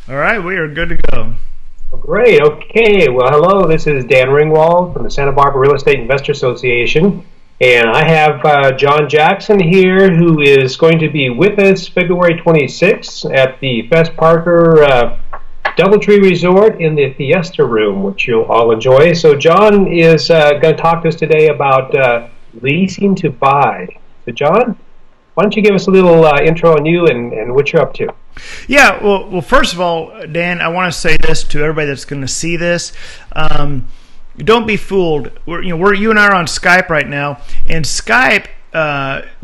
All right, we are good to go. Well, great. Okay. Well, hello. This is Dan Ringwald from the Santa Barbara Real Estate Investor Association. And I have John Jackson here, who is going to be with us February 26th at the Fess Parker Doubletree Resort in the Fiesta Room, which you'll all enjoy. So John is going to talk to us today about leasing to buy. So John, why don't you give us a little intro on you and what you're up to? Yeah, well, first of all, Dan, I want to say this to everybody that's going to see this. Don't be fooled. You and I are on Skype right now, and Skype,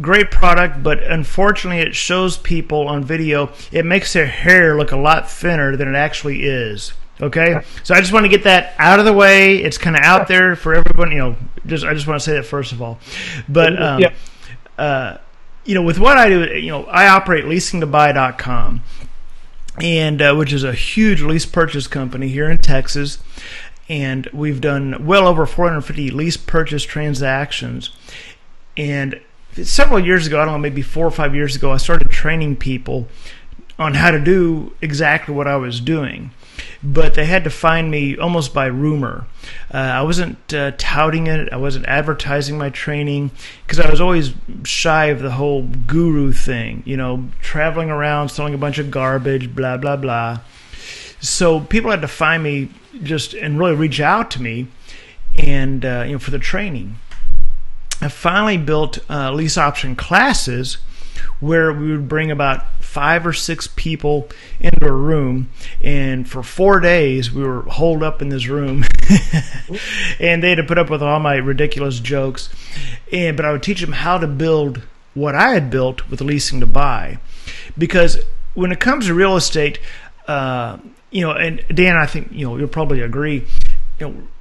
great product, but unfortunately it shows people on video, it makes their hair look a lot thinner than it actually is. Okay, so I just want to get that out of the way. It's kind of out there for everyone. I just want to say that first of all. But with what I do, I operate leasingtobuy.com, and which is a huge lease purchase company here in Texas, and we've done well over 450 lease purchase transactions. And several years ago, I don't know, maybe 4 or 5 years ago, I started training people on how to do exactly what I was doing. But they had to find me almost by rumor. I wasn't touting it. I wasn't advertising my training because I was always shy of the whole guru thing, traveling around selling a bunch of garbage, blah, blah, blah. So people had to find me and really reach out to me and for the training. I finally built lease option classes where we would bring about 5 or 6 people into a room, and for 4 days we were holed up in this room and they had to put up with all my ridiculous jokes, but I would teach them how to build what I had built with leasing to buy. Because when it comes to real estate, and Dan, I think you'll probably agree,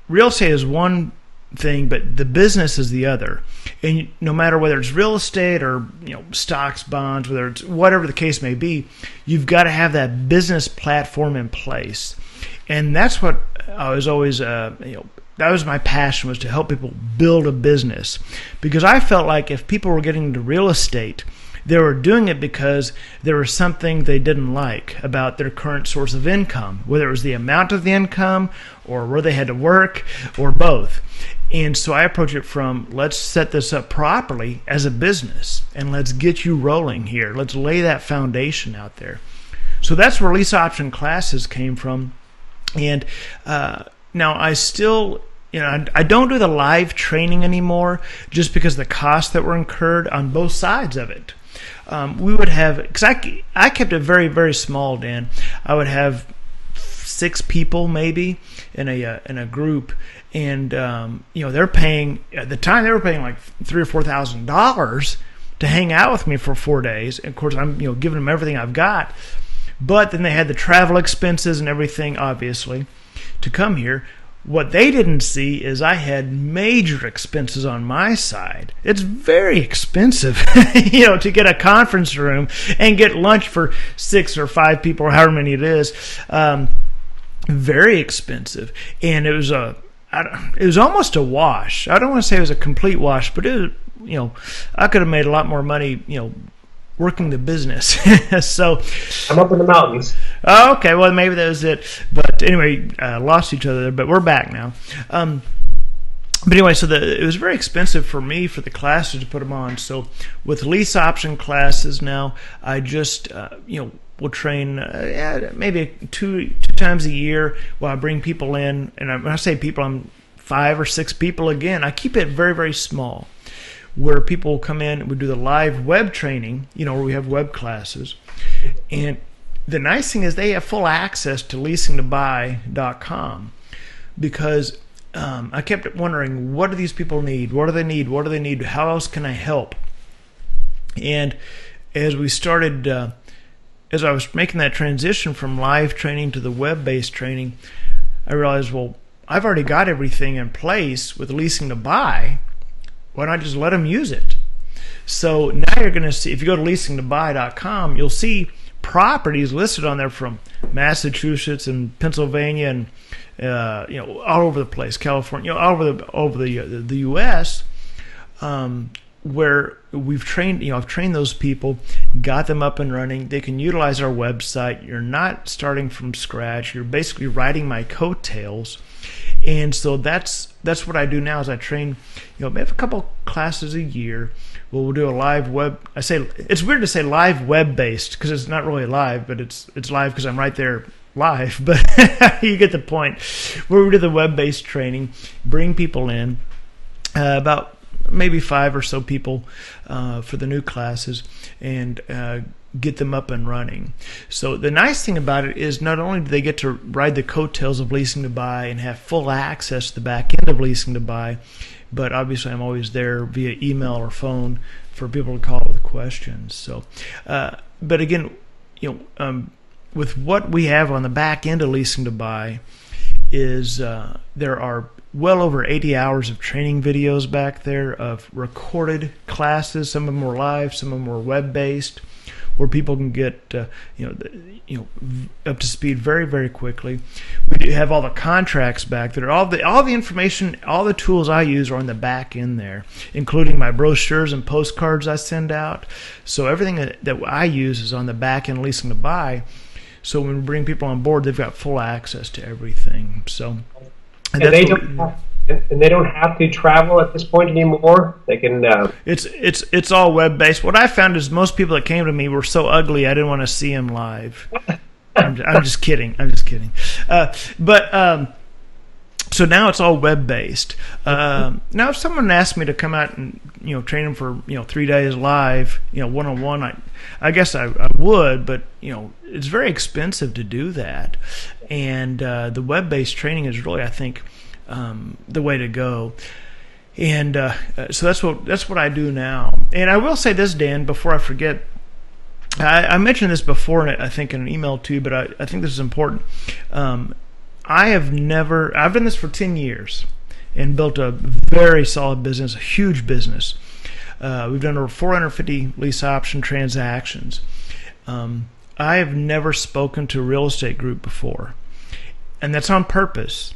real estate is one thing, but the business is the other. And no matter whether it's real estate or stocks, bonds, whether it's whatever the case may be, you've got to have that business platform in place. And that's what I was always that was my passion, was to help people build a business. Because I felt like if people were getting into real estate, they were doing it because there was something they didn't like about their current source of income, whether it was the amount of the income or where they had to work or both. And so I approach it from, let's set this up properly as a business and let's get you rolling here. Let's lay that foundation out there. So that's where lease option classes came from. And now I still, I don't do the live training anymore just because the costs that were incurred on both sides of it. We would have, because I kept it very, very small, Dan. I would have 6 people maybe in a group, and they're paying, at the time they were paying like $3,000 or $4,000 to hang out with me for 4 days. And of course, I'm giving them everything I've got, but then they had the travel expenses and everything, obviously, to come here. What they didn't see is I had major expenses on my side. It's very expensive, to get a conference room and get lunch for 6 or 5 people or however many it is. Very expensive, and it was almost a wash. I don't want to say it was a complete wash, but it was, I could have made a lot more money, working the business. So I'm up in the mountains. Okay, well maybe that was it. But anyway, lost each other there, but we're back now. But anyway, so it was very expensive for me for the classes to put them on. So with lease option classes now, I just will train maybe two times a year while I bring people in. And when I say people, I'm 5 or 6 people again. I keep it very, very small, where people will come in and we do the live web training, where we have web classes. And the nice thing is they have full access to leasingtobuy.com, because I kept wondering, what do these people need? What do they need? What do they need? How else can I help? And as we started, as I was making that transition from live training to the web-based training, I realized, well, I've already got everything in place with leasing to buy. Why not just let them use it? So now you're going to see, if you go to leasingtobuy.com, you'll see properties listed on there from Massachusetts and Pennsylvania and all over the place, California, all over the U.S. where we've trained, I've trained those people, got them up and running. They can utilize our website. You're not starting from scratch. You're basically riding my coattails. And so that's what I do now is I train, I have a couple classes a year. We'll do a live web. I say it's weird to say live web-based because it's not really live, but it's live because I'm right there live. But you get the point. Where we do the web-based training, bring people in, about maybe 5 or so people for the new classes, and get them up and running. So the nice thing about it is not only do they get to ride the coattails of Leasing to Buy and have full access to the back end of Leasing to Buy, but obviously I'm always there via email or phone for people to call with questions. So, but again, with what we have on the back end of Leasing to Buy is there are well over 80 hours of training videos back there of recorded classes. Some of them were live, some of them were web-based, where people can get up to speed very, very quickly. We do have all the contracts back there. All the information, all the tools I use are on the back end there, including my brochures and postcards I send out. So everything that I use is on the back end Leasing to Buy. So when we bring people on board, they've got full access to everything. So and they don't have to travel at this point anymore. They can. It's all web based. What I found is most people that came to me were so ugly I didn't want to see them live. I'm just kidding. So now it's all web based. Now if someone asked me to come out and train them for 3 days live, one on one, I guess I would, but it's very expensive to do that. And the web based training is really, I think, the way to go. And so that's what I do now. And I will say this, Dan, before I forget. I mentioned this before, I think in an email too, but I think this is important. I've done this for 10 years and built a very solid business, a huge business. We've done over 450 lease option transactions. I have never spoken to a real estate group before, and that's on purpose.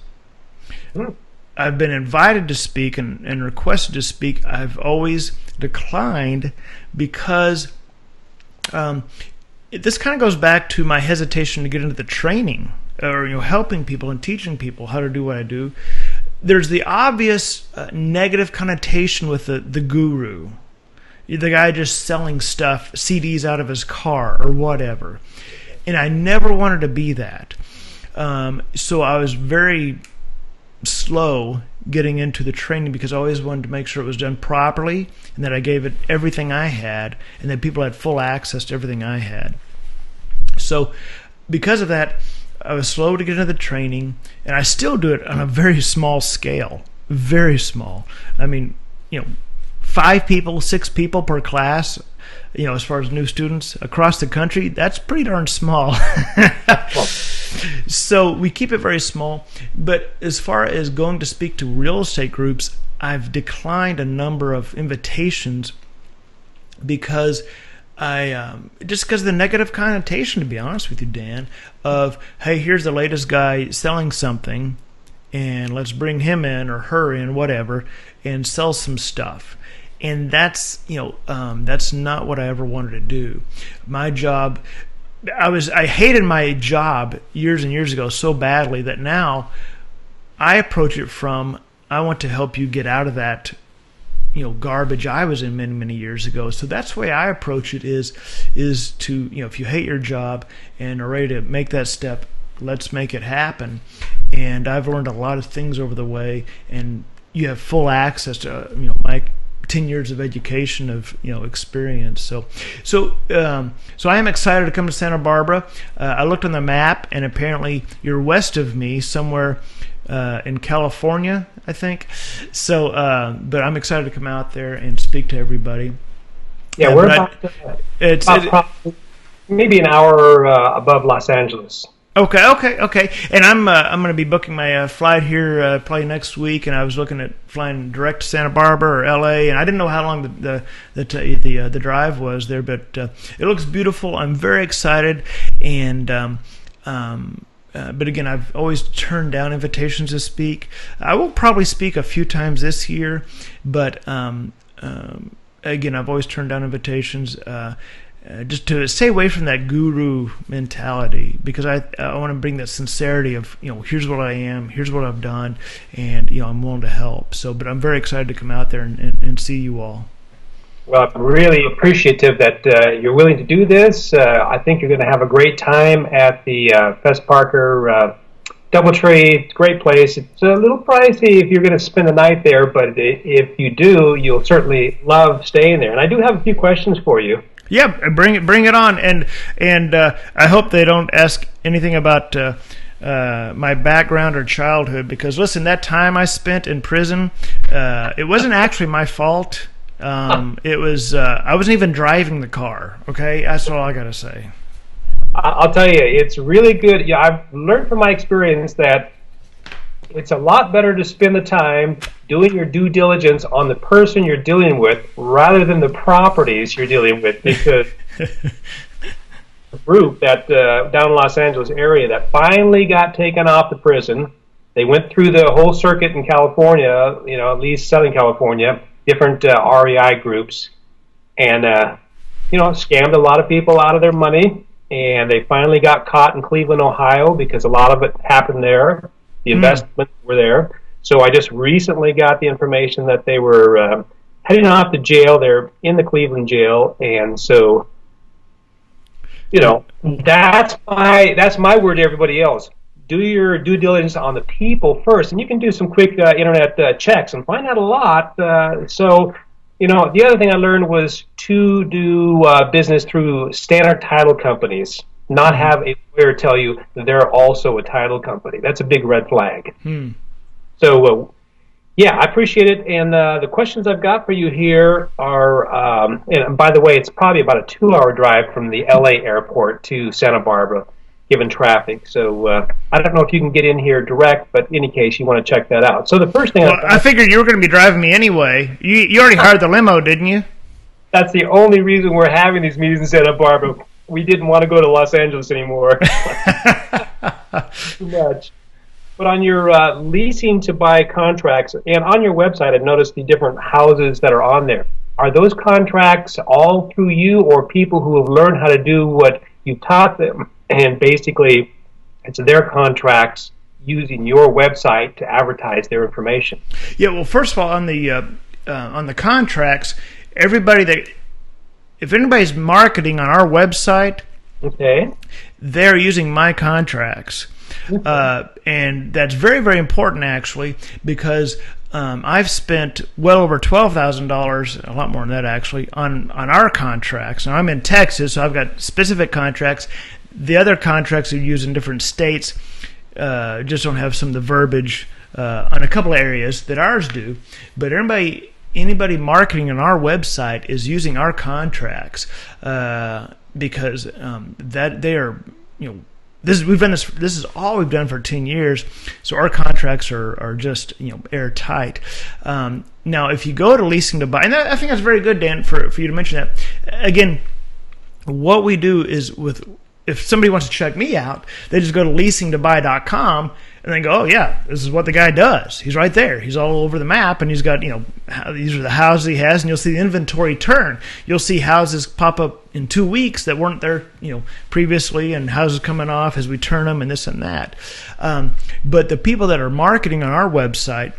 I've been invited to speak and requested to speak. I've always declined because this kind of goes back to my hesitation to get into the training or helping people and teaching people how to do what I do. There's the obvious negative connotation with the guru, the guy just selling stuff, CDs out of his car or whatever. And I never wanted to be that. So I was very slow getting into the training because I always wanted to make sure it was done properly and that I gave it everything I had and that people had full access to everything I had. So because of that, I was slow to get into the training, and I still do it on a very small scale, very small. I mean, 5 people, 6 people per class, as far as new students across the country, that's pretty darn small. So we keep it very small. But as far as going to speak to real estate groups, I've declined a number of invitations because just because of the negative connotation, to be honest with you, Dan, of, hey, here's the latest guy selling something, and let's bring him in or her in, whatever, and sell some stuff. And that's that's not what I ever wanted to do. My job, I hated my job years and years ago so badly that now I approach it from, I want to help you get out of that garbage I was in many, many years ago. So that's the way I approach it is to, if you hate your job and are ready to make that step, let's make it happen. And I've learned a lot of things over the way, and you have full access to, my 10 years of education of experience. So I am excited to come to Santa Barbara. I looked on the map, and apparently you're west of me, somewhere in California, I think. So, but I'm excited to come out there and speak to everybody. Yeah, we're about maybe an hour above Los Angeles. Okay. And I'm going to be booking my flight here probably next week, and I was looking at flying direct to Santa Barbara or L.A., and I didn't know how long the drive was there, but it looks beautiful. I'm very excited, and but again, I've always turned down invitations to speak. I will probably speak a few times this year, but again, I've always turned down invitations. Just to stay away from that guru mentality, because I want to bring that sincerity of, here's what I am, here's what I've done, and I'm willing to help. So, but I'm very excited to come out there and see you all. Well, I'm really appreciative that you're willing to do this. I think you're going to have a great time at the Fess Parker Doubletree. It's a great place. It's a little pricey if you're going to spend the night there, but if you do, you'll certainly love staying there. And I do have a few questions for you. Yeah, bring it on, and I hope they don't ask anything about my background or childhood, because listen, that time I spent in prison, it wasn't actually my fault. It was I wasn't even driving the car. Okay, that's all I gotta say. I'll tell you, it's really good. Yeah, I've learned from my experience that it's a lot better to spend the time doing your due diligence on the person you're dealing with rather than the properties you're dealing with, because the group that down in Los Angeles area that finally got taken off the prison, they went through the whole circuit in California, at least Southern California, different REI groups, and scammed a lot of people out of their money, and they finally got caught in Cleveland, Ohio, because a lot of it happened there. The investments were there. So I just recently got the information that they were heading off to jail. They're in the Cleveland jail, and so that's my word to everybody else. Do your due diligence on the people first, and you can do some quick internet checks and find out a lot. So the other thing I learned was to do business through standard title companies. Not have a lawyer tell you that they're also a title company. That's a big red flag. So, I appreciate it. And the questions I've got for you here are, and by the way, it's probably about a 2-hour drive from the LA airport to Santa Barbara, given traffic. So I don't know if you can get in here direct, but in any case, you want to check that out. So the first thing I figured you were going to be driving me anyway. You already hired the limo, didn't you? That's the only reason we're having these meetings in Santa Barbara. We didn't want to go to Los Angeles anymore. Too much. But on your leasing to buy contracts, and on your website, I've noticed the different houses that are on there. Are those contracts all through you, or people who have learned how to do what you taught them, and basically it's their contracts using your website to advertise their information? Yeah, well, first of all, on the contracts, if anybody's marketing on our website, okay, they're using my contracts. And that's very, very important, actually, because I've spent well over $12,000, a lot more than that, actually, on our contracts. Now, I'm in Texas, so I've got specific contracts. The other contracts we use in different states just don't have some of the verbiage on a couple of areas that ours do. But anybody marketing on our website is using our contracts because that they are, this is all we've done for 10 years, so our contracts are just airtight. Now, if you go to leasing to buy, and I think that's very good, Dan, for you to mention that. Again, what we do is if somebody wants to check me out, they just go to leasingtobuy.com and they go, oh yeah, this is what the guy does. He's right there. He's all over the map, and he's got, these are the houses he has, and you'll see the inventory turn. You'll see houses pop up in 2 weeks that weren't there, previously, and houses coming off as we turn them, and this and that. But the people that are marketing on our website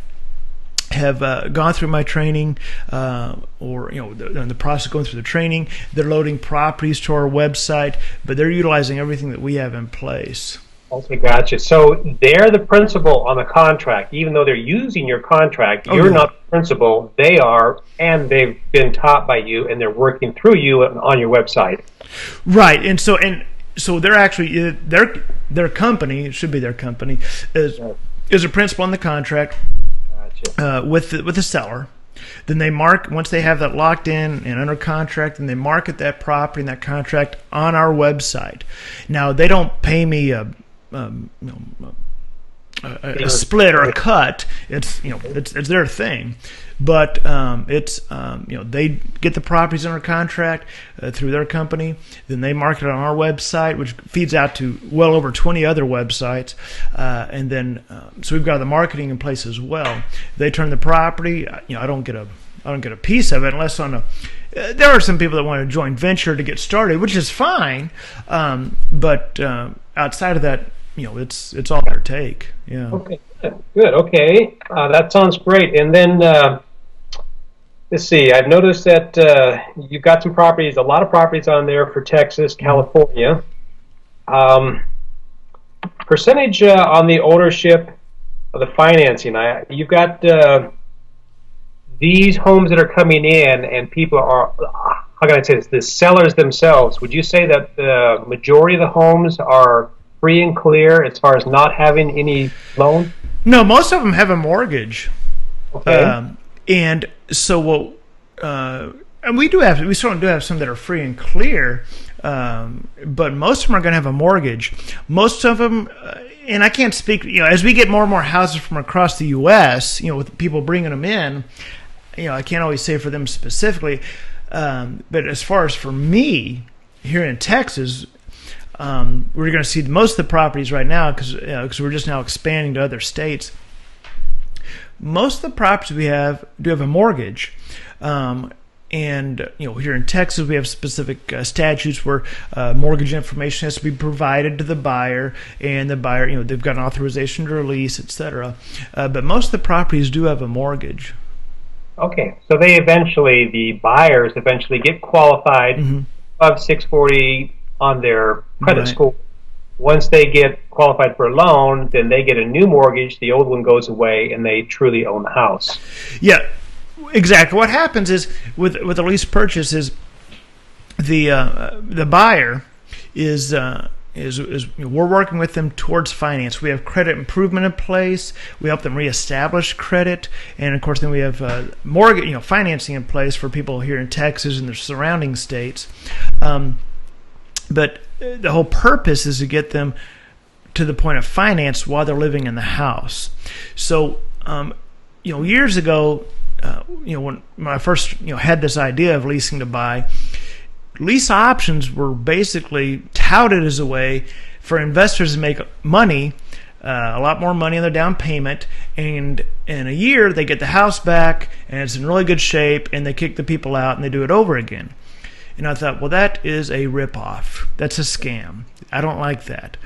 have gone through my training, or they're in the process of going through the training. They're loading properties to our website, but they're utilizing everything that we have in place. Okay, gotcha. So they're the principal on the contract, even though they're using your contract. You're not the principal. They are, and they've been taught by you, and they're working through you on your website. Right, and so they're actually their company. It should be their company is a principal on the contract. With the seller. Then they once they have that locked in and under contract, and they market that property and that contract on our website. Now, they don't pay me a split or a cut. It's it's their thing, but they get the properties under contract through their company. Then they market it on our website, which feeds out to well over 20 other websites, and then so we've got the marketing in place as well. They turn the property. I don't get a don't get a piece of it unless on a. There are some people that want to join venture to get started, which is fine. But outside of that, it's all their take. Yeah. Okay. Good. Okay. That sounds great. And then let's see. I've noticed that you've got some properties, a lot of properties on there for Texas, California. Percentage on the ownership of the financing. You've got these homes that are coming in, and people are, how can I say this, the sellers themselves. Would you say that the majority of the homes are free and clear as far as not having any loan? No, most of them have a mortgage. Okay. And so and we certainly do have some that are free and clear, but most of them are going to have a mortgage. Most of them, and I can't speak, as we get more and more houses from across the U.S., with people bringing them in, I can't always say for them specifically, but as far as for me here in Texas, we're going to see most of the properties right now because we're just now expanding to other states. Most of the properties we have do have a mortgage. And here in Texas, we have specific statutes where mortgage information has to be provided to the buyer, and the buyer, they've got an authorization to release, etc. But most of the properties do have a mortgage. Okay, so the buyers eventually get qualified above 640 on their credit score. Once they get qualified for a loan, then they get a new mortgage. The old one goes away, and they truly own the house. Yeah. Exactly. What happens is with a lease purchase is the buyer is we're working with them towards finance. We have credit improvement in place. We help them reestablish credit, and of course then we have mortgage financing in place for people here in Texas and the surrounding states. But the whole purpose is to get them to the point of finance while they're living in the house. So years ago. When I first had this idea of leasing to buy, lease options were basically touted as a way for investors to make money, a lot more money on their down payment, and in a year they get the house back and it's in really good shape, and they kick the people out and they do it over again. And I thought, well, that is a ripoff. That's a scam. I don't like that.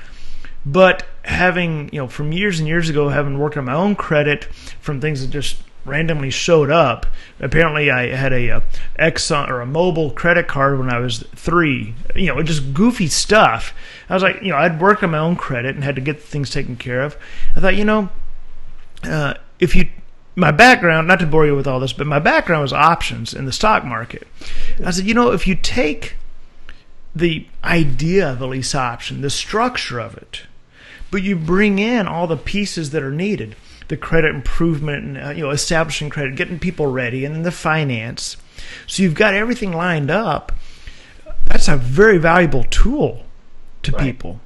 But having from years and years ago, having worked on my own credit from things that just randomly showed up. Apparently, I had a Exxon or a mobile credit card when I was 3. Just goofy stuff. I was like, I'd worked on my own credit and had to get things taken care of. I thought, my background, not to bore you with all this, but my background was options in the stock market. I said, if you take the idea of a lease option, the structure of it, but you bring in all the pieces that are needed, the credit improvement and establishing credit, getting people ready, and then the finance. So you've got everything lined up. That's a very valuable tool to people.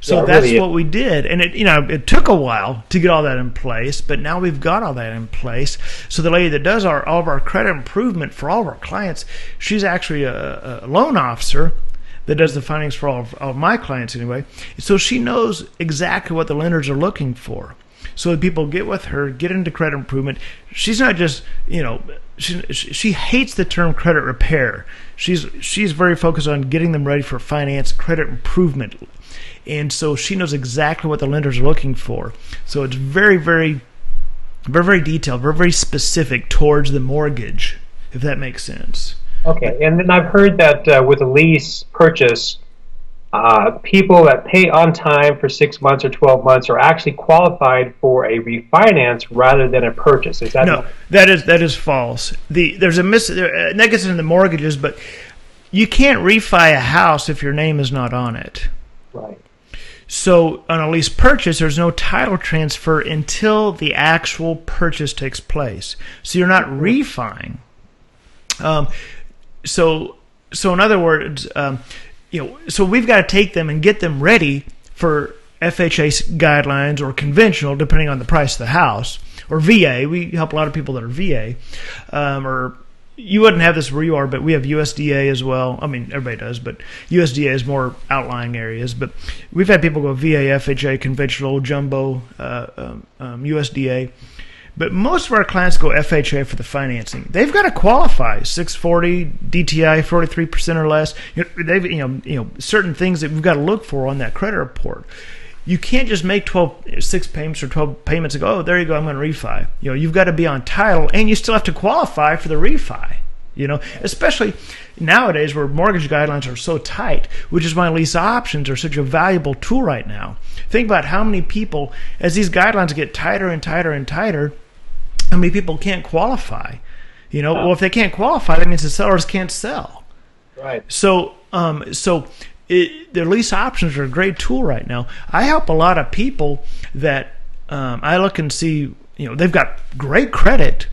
So that's really what we did, and it took a while to get all that in place, but now we've got all that in place. So the lady that does all of our credit improvement for all of our clients, she's actually a loan officer that does the finance for all of my clients anyway. So she knows exactly what the lenders are looking for. So that people get with her, get into credit improvement. She's not just, she hates the term credit repair. She's very focused on getting them ready for finance, credit improvement. And so she knows exactly what the lenders are looking for. So it's very, very, very, very detailed, very, very specific towards the mortgage, if that makes sense. Okay, and then I've heard that with a lease purchase, people that pay on time for 6 months or 12 months are actually qualified for a refinance rather than a purchase. Is that no? That is false. There's a that gets into the mortgages, but you can't refi a house if your name is not on it. Right. So on a lease purchase, there's no title transfer until the actual purchase takes place. So you're not refining. So in other words. So we've got to take them and get them ready for FHA guidelines or conventional, depending on the price of the house, or VA. We help a lot of people that are VA. Or you wouldn't have this where you are, but we have USDA as well. I mean, everybody does, but USDA is more outlying areas. But we've had people go VA, FHA, conventional, jumbo, USDA. But most of our clients go FHA for the financing. They've got to qualify 640 DTI, 43% or less. They've certain things that we've got to look for on that credit report. You can't just make 6 payments or 12 payments and go, oh, there you go, I'm going to refi. You've got to be on title, and you still have to qualify for the refi. Especially nowadays where mortgage guidelines are so tight, which is why lease options are such a valuable tool right now. Think about how many people, as these guidelines get tighter and tighter and tighter, how many people can't qualify. Well, if they can't qualify, that means the sellers can't sell. Right. So their lease options are a great tool right now. I help a lot of people that I look and see, they've got great credit,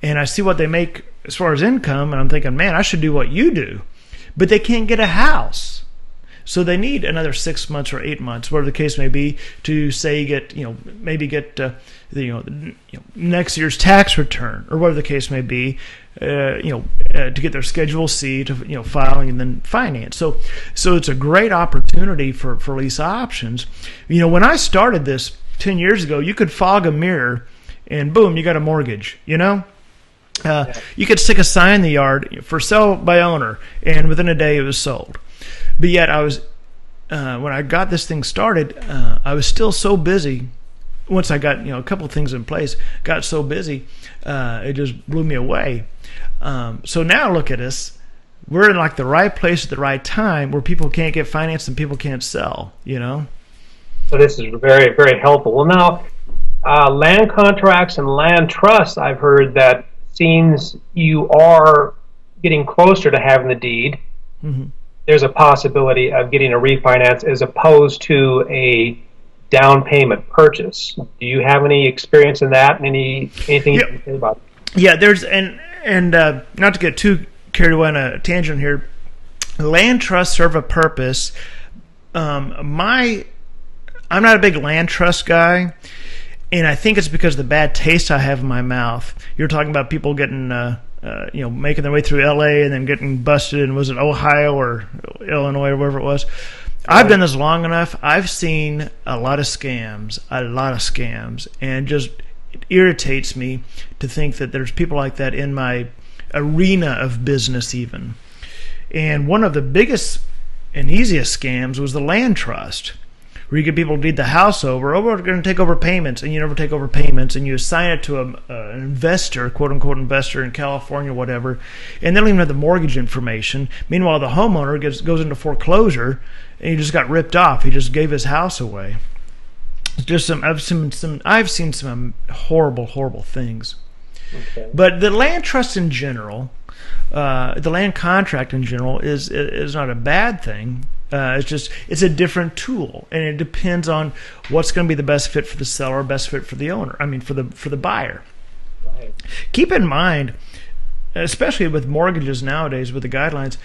and I see what they make as far as income, and I'm thinking, man, I should do what you do. But they can't get a house. So they need another 6 months or 8 months, whatever the case may be, to say get next year's tax return, or whatever the case may be, to get their Schedule C to filing and then finance. So it's a great opportunity for lease options. When I started this 10 years ago, you could fog a mirror, and boom, you got a mortgage. You could stick a sign in the yard for sale by owner, and within a day it was sold. But yet I was, when I got this thing started, I was still so busy. Once I got a couple of things in place, got so busy, it just blew me away. So now look at us. We're in like the right place at the right time, where people can't get financed and people can't sell. So this is very, very helpful. Well, now land contracts and land trusts, I've heard that seems you are getting closer to having the deed. Mm-hmm. There's a possibility of getting a refinance as opposed to a down payment purchase. Do you have any experience in that? Anything you can say about it? Yeah, there's and not to get too carried away on a tangent here. Land trusts serve a purpose. I'm not a big land trust guy. And I think it's because of the bad taste I have in my mouth. You're talking about people getting, making their way through L.A. and then getting busted in, was it Ohio or Illinois or wherever it was? I've done this long enough. I've seen a lot of scams, and just it irritates me to think that there's people like that in my arena of business even. And one of the biggest and easiest scams was the land trust, where you get people to deed the house over. Oh, we're going to take over payments, and you never take over payments, and you assign it to an investor, quote-unquote investor in California, whatever, and they don't even have the mortgage information. Meanwhile, the homeowner goes into foreclosure, and he just got ripped off. He just gave his house away. It's just I've seen some horrible, horrible things. Okay. But the land trust in general, the land contract in general, is not a bad thing. It's a different tool, and it depends on what's going to be the best fit for the seller, best fit for the owner. I mean, for the buyer. Right. Keep in mind, especially with mortgages nowadays, with the guidelines,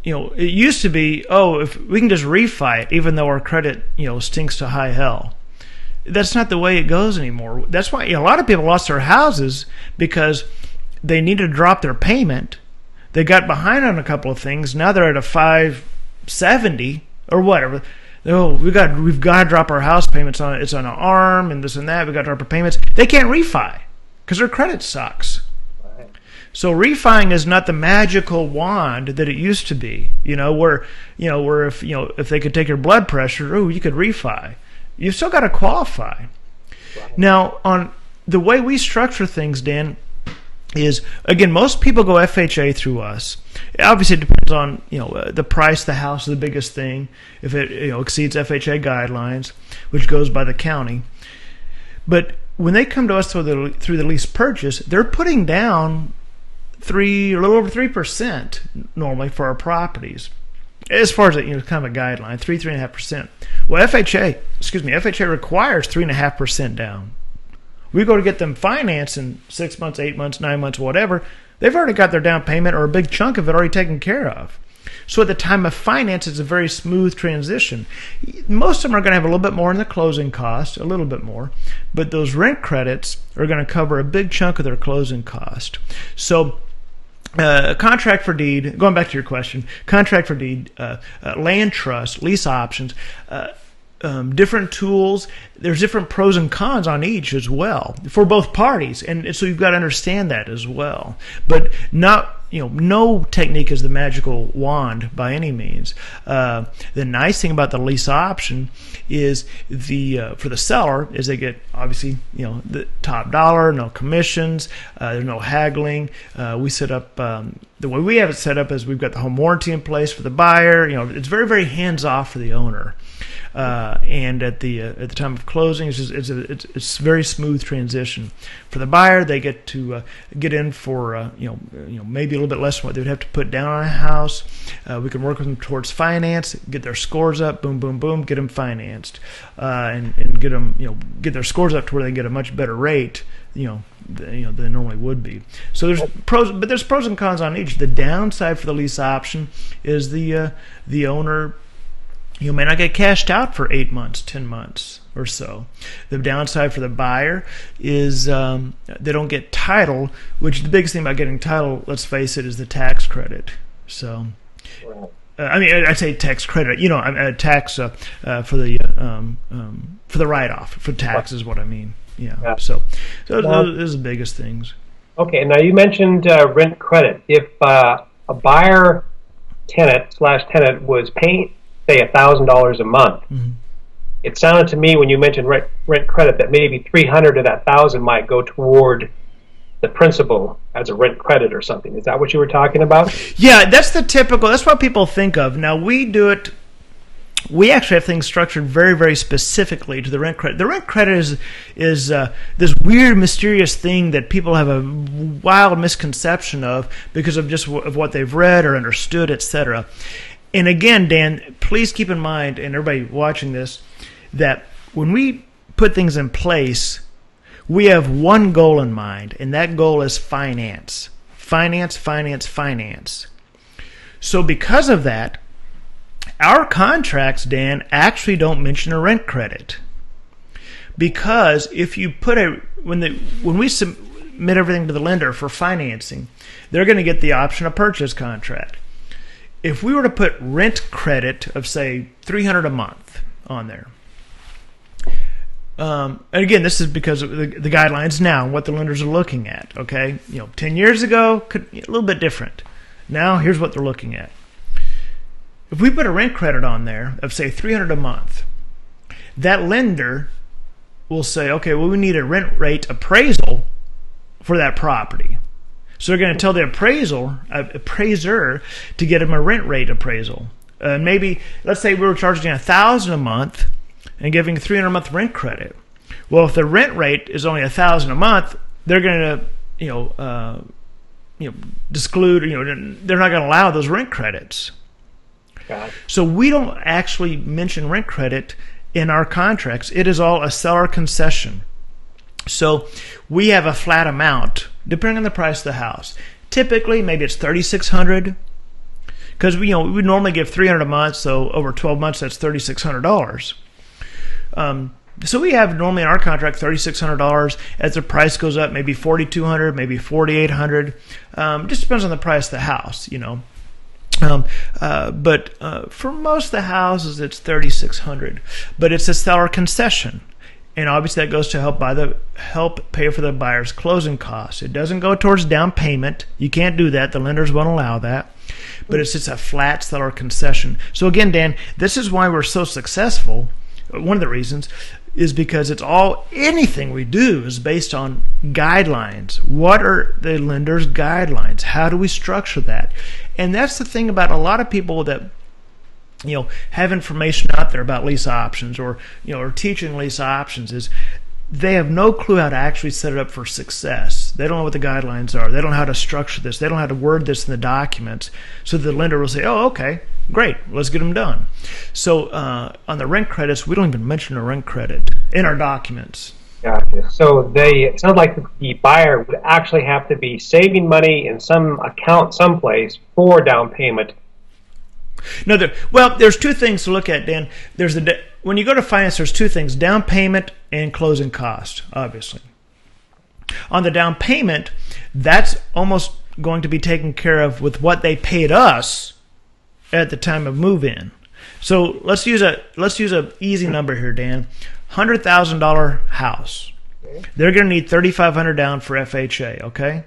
it used to be, oh, if we can just refi it, even though our credit, stinks to high hell. That's not the way it goes anymore. That's why a lot of people lost their houses because they needed to drop their payment. They got behind on a couple of things. Now they're at a 570 or whatever. Oh, we've got to drop our house payments on it. It's on an arm and this and that. We've got to drop our payments. They can't refi because their credit sucks. Right. So refiing is not the magical wand that it used to be. Where if they could take your blood pressure, oh, you could refi. You've still got to qualify. Right. Now, on the way we structure things, Dan, is, again, most people go FHA through us. Obviously, it depends on the price. The house is the biggest thing. If it exceeds FHA guidelines, which goes by the county. But when they come to us through the lease purchase, they're putting down a little over 3% normally for our properties. As far as kind of a guideline, 3.5%. Well, FHA requires 3.5% down. We go to get them financed in 6 months, 8 months, 9 months, whatever. They've already got their down payment or a big chunk of it already taken care of. So at the time of finance, it's a very smooth transition. Most of them are going to have a little bit more in the closing cost, a little bit more, but those rent credits are going to cover a big chunk of their closing cost. So contract for deed, going back to your question, contract for deed, land trust, lease options, different tools. There's different pros and cons on each as well for both parties, and so you've got to understand that as well. But no technique is the magical wand by any means. The nice thing about the lease option is for the seller is they get obviously the top dollar, no commissions, there's no haggling. We set up the way we have it set up is we've got the home warranty in place for the buyer. It's very, very hands off for the owner. And at the time of closing, it's a very smooth transition. For the buyer, they get to get in for maybe a little bit less than what they would have to put down on a house. We can work with them towards finance, get their scores up, boom, boom, boom, get them financed, and get them get their scores up to where they get a much better rate than they normally would be. So there's pros and cons on each. The downside for the lease option is the owner. You may not get cashed out for 8 months, 10 months or so. The downside for the buyer is they don't get title, which the biggest thing about getting title, let's face it, is the tax credit. So, I say tax credit. Tax for the write-off for tax is what I mean. Yeah. So those are the biggest things. Okay. Now you mentioned rent credit. If a buyer tenant/tenant was paying, say, $1,000 a month. Mm-hmm. It sounded to me when you mentioned rent credit that maybe $300 of that $1,000 might go toward the principal as a rent credit or something. Is that what you were talking about? Yeah, that's what people think of. Now we do it. We actually have things structured very, very specifically to the rent credit. The rent credit is this weird, mysterious thing that people have a wild misconception of because of just of what they've read or understood, etc. And again, Dan, please keep in mind, and everybody watching this, that when we put things in place, we have one goal in mind, and that goal is finance. Finance, finance, finance. So because of that, our contracts, Dan, actually don't mention a rent credit. Because if you put when we submit everything to the lender for financing, they're going to get the option of purchase contract. If we were to put rent credit of, say, $300 a month on there, and again, this is because of the guidelines now and what the lenders are looking at. Okay, 10 years ago, a little bit different. Now, here's what they're looking at. If we put a rent credit on there of, say, $300 a month, that lender will say, okay, well, we need a rent rate appraisal for that property. So they're going to tell the appraiser to get them a rent rate appraisal. Maybe, let's say we were charging $1,000 a month and giving $300 a month rent credit. Well, if the rent rate is only $1,000 a month, they're going to, disclude. They're not going to allow those rent credits. So we don't actually mention rent credit in our contracts. It is all a seller concession. So we have a flat amount depending on the price of the house. Typically, maybe it's $3,600 because we normally give $300 a month. So over 12 months, that's $3,600. So we have normally in our contract $3,600. As the price goes up, maybe $4,200, maybe $4,800. Just depends on the price of the house, But for most of the houses, it's $3,600. But it's a seller concession. And obviously that goes to help pay for the buyer's closing costs. It doesn't go towards down payment. You can't do that. The lenders won't allow that. But it's just a flat seller concession. So again, Dan, this is why we're so successful. One of the reasons is because anything we do is based on guidelines. What are the lender's guidelines? How do we structure that? And that's the thing about a lot of people that have information out there about lease options or teaching lease options is they have no clue how to actually set it up for success. They don't know what the guidelines are. They don't know how to structure this. They don't know how to word this in the documents. So the lender will say, oh, okay, great, let's get them done. So on the rent credits, we don't even mention a rent credit in our documents. Gotcha. So it sounds like the buyer would actually have to be saving money in some account someplace for down payment. No, there's two things to look at, Dan. When you go to finance, there's two things: down payment and closing cost, obviously. On the down payment, that's almost going to be taken care of with what they paid us at the time of move-in. So let's use a easy number here, Dan. $100,000 house. Okay. They're going to need $3,500 down for FHA. Okay.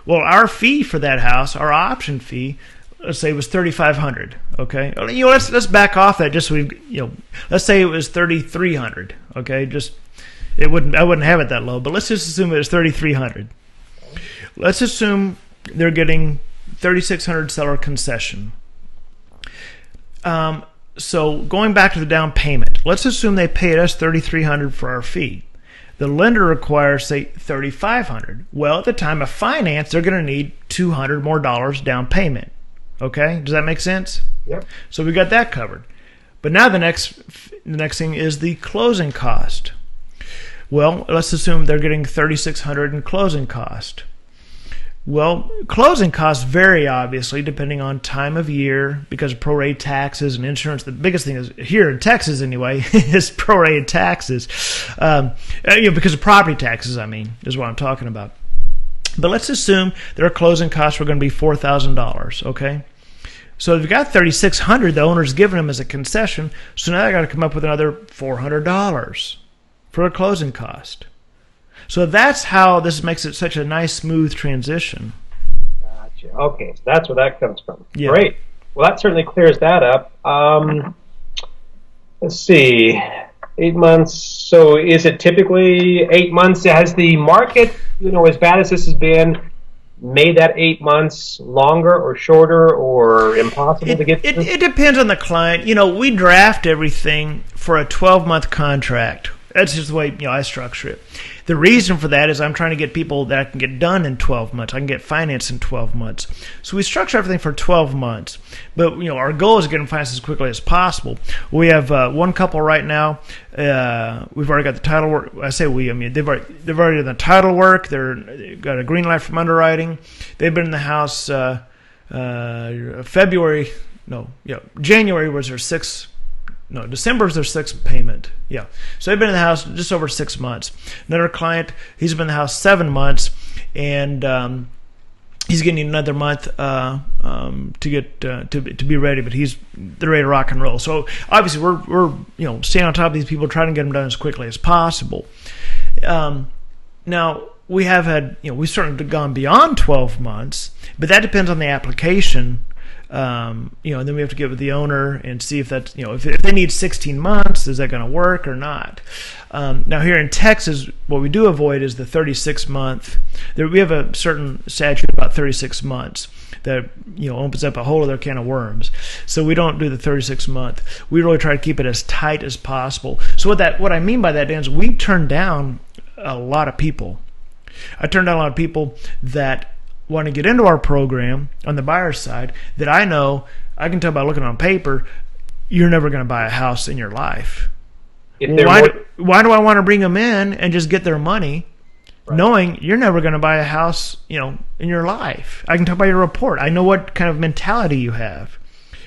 Well, our fee for that house, our option fee, let's say it was $3,500. Okay. Let's back off that just so we let's say it was $3,300. Okay. I wouldn't have it that low, but let's just assume it was $3,300. Let's assume they're getting $3,600 seller concession. So going back to the down payment, let's assume they paid us $3,300 for our fee. The lender requires, say, $3,500. Well, at the time of finance, they're going to need $200 more down payment. Okay, does that make sense? Yep. So we got that covered. But now the next thing is the closing cost. Well, let's assume they're getting $3,600 in closing cost. Well, closing costs vary, obviously, depending on time of year, because of prorated taxes and insurance. The biggest thing is, here in Texas anyway, is prorated taxes. Because of property taxes, is what I'm talking about. But let's assume their closing costs were going to be $4,000, okay? So if you've got $3,600, the owner's giving them as a concession, so now they got to come up with another $400 for a closing cost. So that's how this makes it such a nice, smooth transition. Gotcha. Okay, so that's where that comes from. Yeah. Great. Well, that certainly clears that up. Let's see, 8 months. So is it typically 8 months? Has the market, as bad as this has been, made that 8 months longer or shorter or impossible to get through? It depends on the client. We draft everything for a 12-month contract. That's just the way I structure it. The reason for that is I'm trying to get people that I can get done in 12 months. I can get finance in 12 months. So we structure everything for 12 months. But our goal is to get them financed as quickly as possible. We have one couple right now. We've already got the title work. I say we. They've already done the title work. They've got a green light from underwriting. They've been in the house January was their sixth. No, December is their sixth payment. Yeah. So they've been in the house just over 6 months. Another client, he's been in the house 7 months, and he's getting another month to get to be ready. But they're ready to rock and roll. So obviously we're staying on top of these people, trying to get them done as quickly as possible. Now we have had we've certainly gone beyond 12 months, but that depends on the application. And then we have to get with the owner and see if that's, if they need 16 months, is that going to work or not? Now here in Texas, what we do avoid is the 36-month. We have a certain statute about 36 months that, opens up a whole other can of worms. So we don't do the 36-month. We really try to keep it as tight as possible. So what I mean by that, Dan, is we turn down a lot of people. I turn down a lot of people that want to get into our program on the buyer's side that I can tell by looking on paper, you're never going to buy a house in your life. Why do I want to bring them in and just get their money, right, knowing you're never going to buy a house, in your life? I can tell by your report. I know what kind of mentality you have.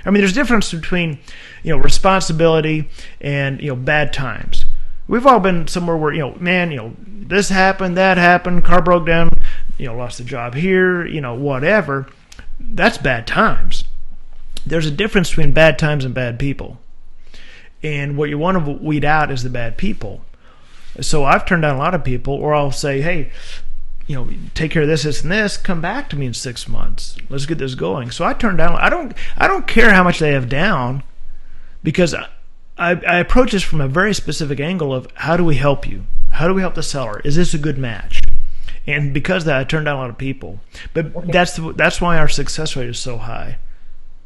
There's a difference between, responsibility and, bad times. We've all been somewhere where, this happened, that happened, car broke down, lost the job here, whatever. That's bad times. There's a difference between bad times and bad people. And what you want to weed out is the bad people. So I've turned down a lot of people, or I'll say, hey, take care of this, this, and this, come back to me in 6 months. Let's get this going. So I turn down, I don't care how much they have down, because I approach this from a very specific angle of how do we help you? How do we help the seller? Is this a good match? And because of that, I turned down a lot of people. But okay, that's why our success rate is so high.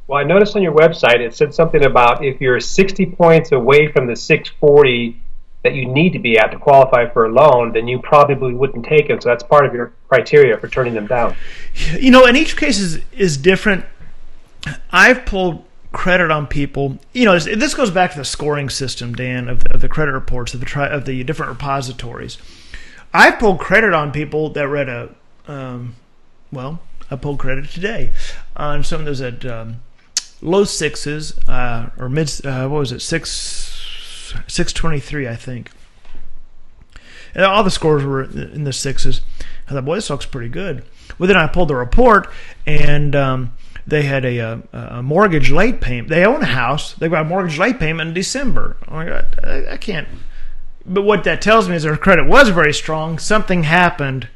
Well, I noticed on your website it said something about if you're 60 points away from the 640 that you need to be at to qualify for a loan, then you probably wouldn't take it. So that's part of your criteria for turning them down. And each case is different. I've pulled credit on people. This goes back to the scoring system, Dan, of the credit reports of the different repositories. I pulled credit on people that were at I pulled credit today on some of those at low sixes or mid. What was it? 623, I think. And all the scores were in the sixes. I thought, boy, this looks pretty good. Well, then I pulled the report, and they had a mortgage late payment. They own a house. They got a mortgage late payment in December. I'm like, I can't. But what that tells me is their credit was very strong. Something happened,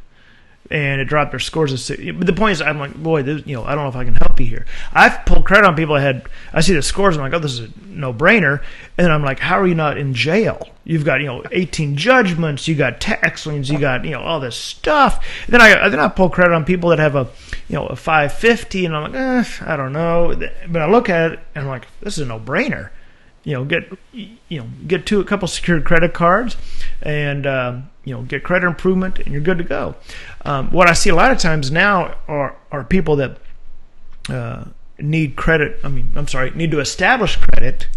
and it dropped their scores. But the point is, I'm like, boy, I don't know if I can help you here. I've pulled credit on people I see the scores. I'm like, oh, this is a no-brainer. And then I'm like, how are you not in jail? You've got 18 judgments. You got tax liens. You got all this stuff. And then I pull credit on people that have a 550, and I'm like, I don't know. But I look at it and I'm like, this is a no-brainer. Get a couple secured credit cards, and get credit improvement, and you're good to go. What I see a lot of times now are people that need to establish credit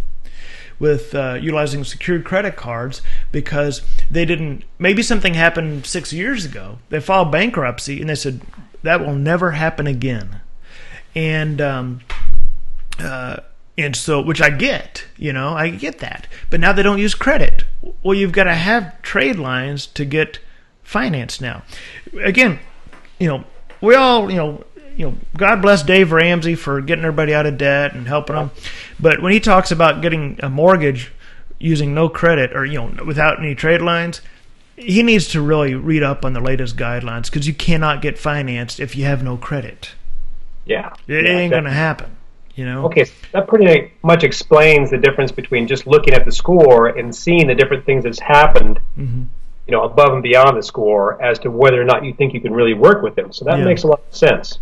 with utilizing secured credit cards because maybe something happened 6 years ago. They filed bankruptcy, and they said that will never happen again, and so, which I get, I get that. But now they don't use credit. Well, you've got to have trade lines to get finance now. Again, we all, God bless Dave Ramsey for getting everybody out of debt and helping them. But when he talks about getting a mortgage using no credit or, without any trade lines, he needs to really read up on the latest guidelines because you cannot get financed if you have no credit. Yeah. It ain't going to happen. Okay, so that pretty much explains the difference between just looking at the score and seeing the different things that's happened, above and beyond the score as to whether or not you think you can really work with them. So that makes a lot of sense.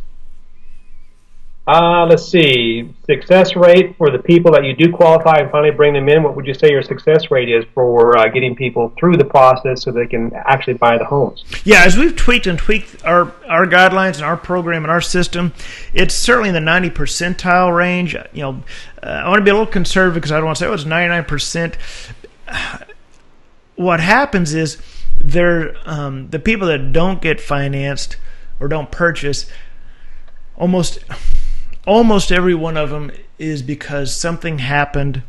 Let's see, success rate for the people that you do qualify and finally bring them in. What would you say your success rate is for getting people through the process so they can actually buy the homes? Yeah, as we've tweaked our guidelines and our program and our system, it's certainly in the 90 percentile range. I want to be a little conservative because I don't want to say, it's 99%. What happens is the people that don't get financed or don't purchase, almost every one of them is because something happened,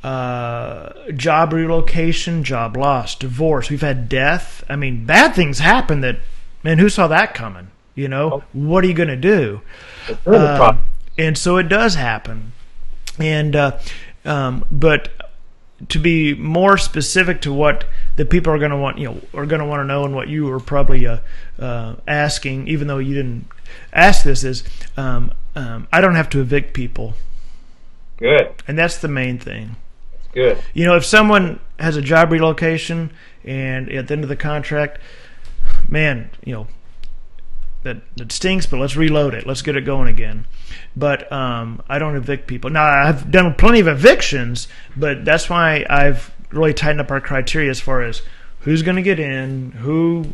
job relocation, job loss, divorce. We've had death. I mean, bad things happen that, man, who saw that coming? What are you going to do? And so it does happen. And but to be more specific to what the people are going to want, to know, and what you were probably asking, even though you didn't ask this, is I don't have to evict people. Good. And that's the main thing. That's good. If someone has a job relocation and at the end of the contract, man, that stinks, but let's reload it. Let's get it going again. But I don't evict people. Now, I've done plenty of evictions, but that's why I've really tightened up our criteria as far as who's going to get in,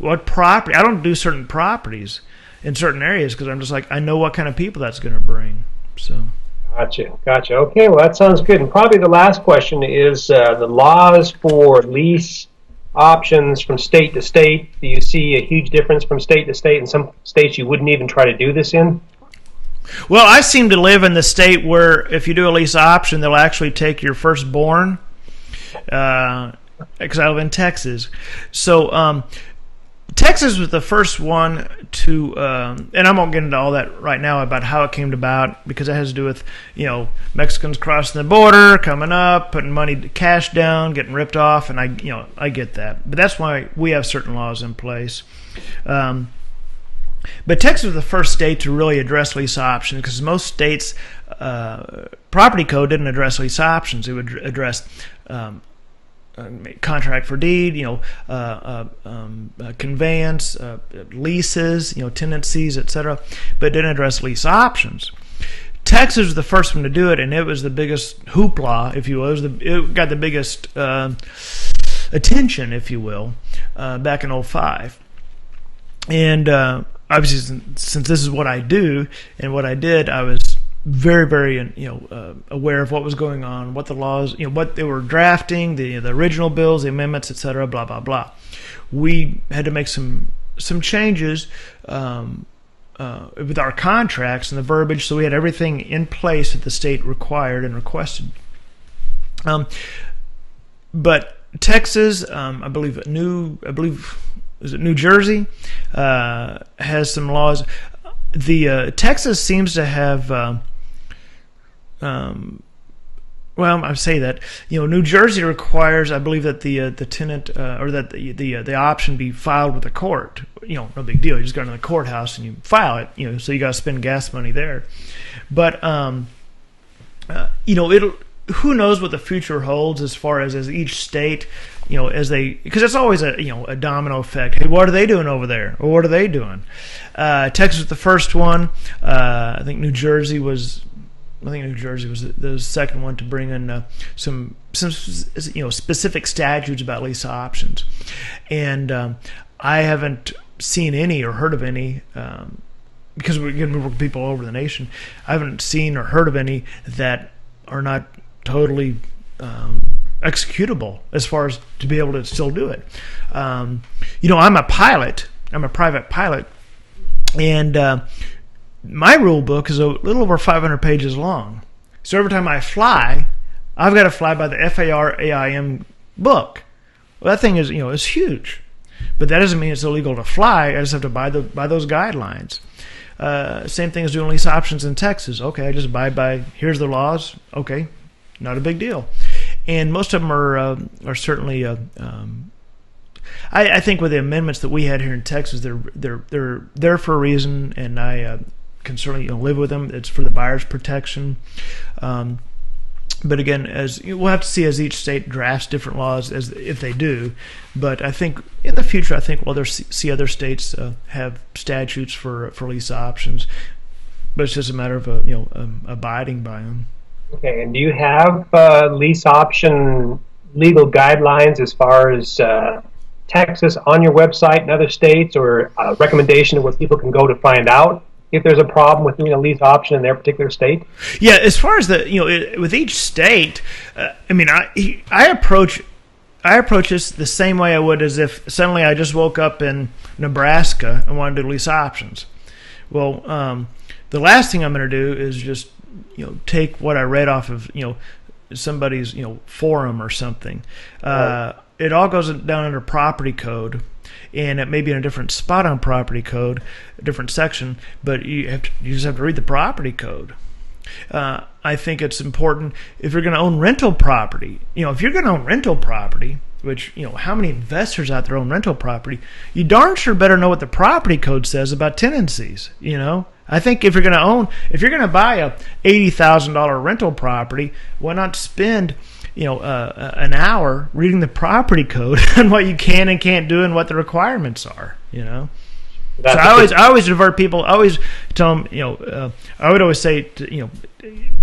what property. I don't do certain properties in certain areas because I'm just like, I know what kind of people that's going to bring. So. Gotcha. Okay, well, that sounds good. And probably the last question is the laws for lease options from state to state. Do you see a huge difference from state to state? In some states, you wouldn't even try to do this in? Well, I seem to live in the state where if you do a lease option, they'll actually take your firstborn, because I live in Texas. So Texas was the first one to, and I won't get into all that right now about how it came about, because it has to do with, Mexicans crossing the border, coming up, putting cash down, getting ripped off, and I get that. But that's why we have certain laws in place. But Texas was the first state to really address lease options, because most states' property code didn't address lease options. It would address contract for deed, conveyance, leases, tenancies, etc., but didn't address lease options. Texas was the first one to do it, and it was the biggest hoopla, if you will. It got the biggest attention, if you will, back in 2005. And obviously, since this is what I do and what I did, I was very, very, aware of what was going on, what the laws, what they were drafting, the original bills, the amendments, etc., blah blah blah. We had to make some changes with our contracts and the verbiage, so we had everything in place that the state required and requested. But Texas, I believe New Jersey has some laws. Texas seems to have. Well, I say that New Jersey requires, I believe, that the tenant or that the option be filed with the court. No big deal. You just go to the courthouse and you file it. So you got to spend gas money there. But it'll. Who knows what the future holds as far as each state, as they, because it's always a domino effect. Hey, what are they doing over there? Or what are they doing? Texas was the first one. I think New Jersey was the second one to bring in some specific statutes about lease options, and I haven't seen any or heard of any because we work with people all over the nation. I haven't seen or heard of any that are not totally executable as far as to be able to still do it. I'm a pilot. I'm a private pilot, and my rule book is a little over 500 pages long. So every time I fly, I've got to fly by the FAR-AIM book. Well, that thing is, is huge, but that doesn't mean it's illegal to fly. I just have to buy those guidelines. Same thing as doing lease options in Texas. Okay, I just abide by. Here's the laws. Okay, not a big deal. And most of them are certainly. I think with the amendments that we had here in Texas, they're there for a reason, and I can certainly live with them. It's for the buyer's protection. But again, as we'll have to see as each state drafts different laws, as if they do. But I think in the future, we'll see other states have statutes for lease options. But it's just a matter of abiding by them. Okay, and do you have lease option legal guidelines as far as Texas on your website and other states, or a recommendation of where people can go to find out if there's a problem with doing a lease option in their particular state? Yeah, as far as with each state, I approach this the same way I would as if suddenly I just woke up in Nebraska and wanted to do lease options. Well, the last thing I'm going to do is just take what I read off of somebody's forum or something. It all goes down under property code, and it may be in a different spot on property code, a different section, but you just have to read the property code. I think it's important if you're going to own rental property. If you're going to own rental property, which how many investors out there own rental property, you darn sure better know what the property code says about tenancies. I think if you're going to buy a $80,000 rental property, why not spend an hour reading the property code on what you can and can't do and what the requirements are. So I always divert people. I always tell them, I would always say,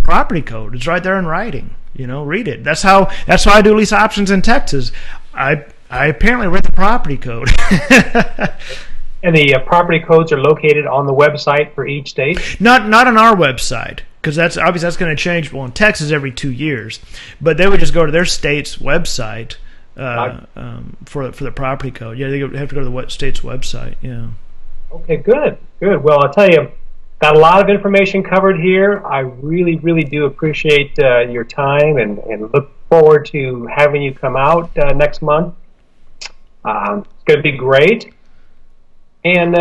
property code. It's right there in writing. Read it. That's how I do lease options in Texas. I apparently read the property code. And the property codes are located on the website for each state? Not on our website, because that's going to change. Well, in Texas every 2 years, but they would just go to their state's website for the property code. Yeah, they have to go to the state's website. Yeah. Okay, good. Well, I'll tell you, got a lot of information covered here. I really, really do appreciate your time, and look forward to having you come out next month. It's going to be great. And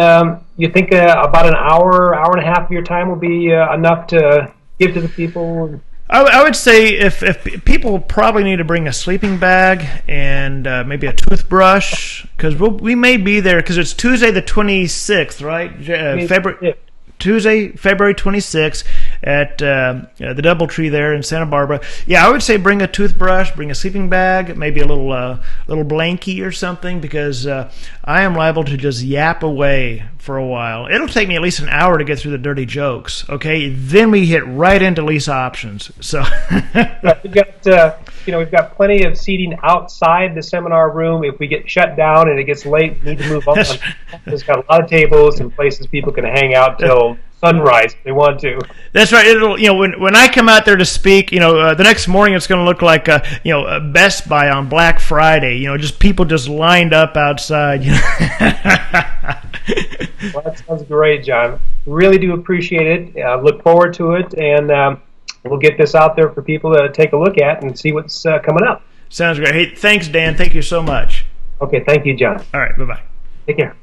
you think about an hour and a half of your time will be enough to give to the people? I would say if people probably need to bring a sleeping bag and maybe a toothbrush, because we may be there, because it's Tuesday the 26th, right? Tuesday, February 26th at the Doubletree there in Santa Barbara. Yeah, I would say bring a toothbrush, bring a sleeping bag, maybe a little blankie or something, because I am liable to just yap away for a while. It'll take me at least an hour to get through the dirty jokes. Okay, then we hit right into lease options. So we've got plenty of seating outside the seminar room. If we get shut down and it gets late, we need to move on. There's got a lot of tables and places people can hang out till sunrise if they want to. That's right. It'll, when I come out there to speak, the next morning it's going to look like a Best Buy on Black Friday. Just people just lined up outside. Well, that sounds great, John. Really do appreciate it. Look forward to it, and we'll get this out there for people to take a look at and see what's coming up. Sounds great. Hey, thanks, Dan. Thank you so much. Okay, thank you, John. All right, bye-bye. Take care.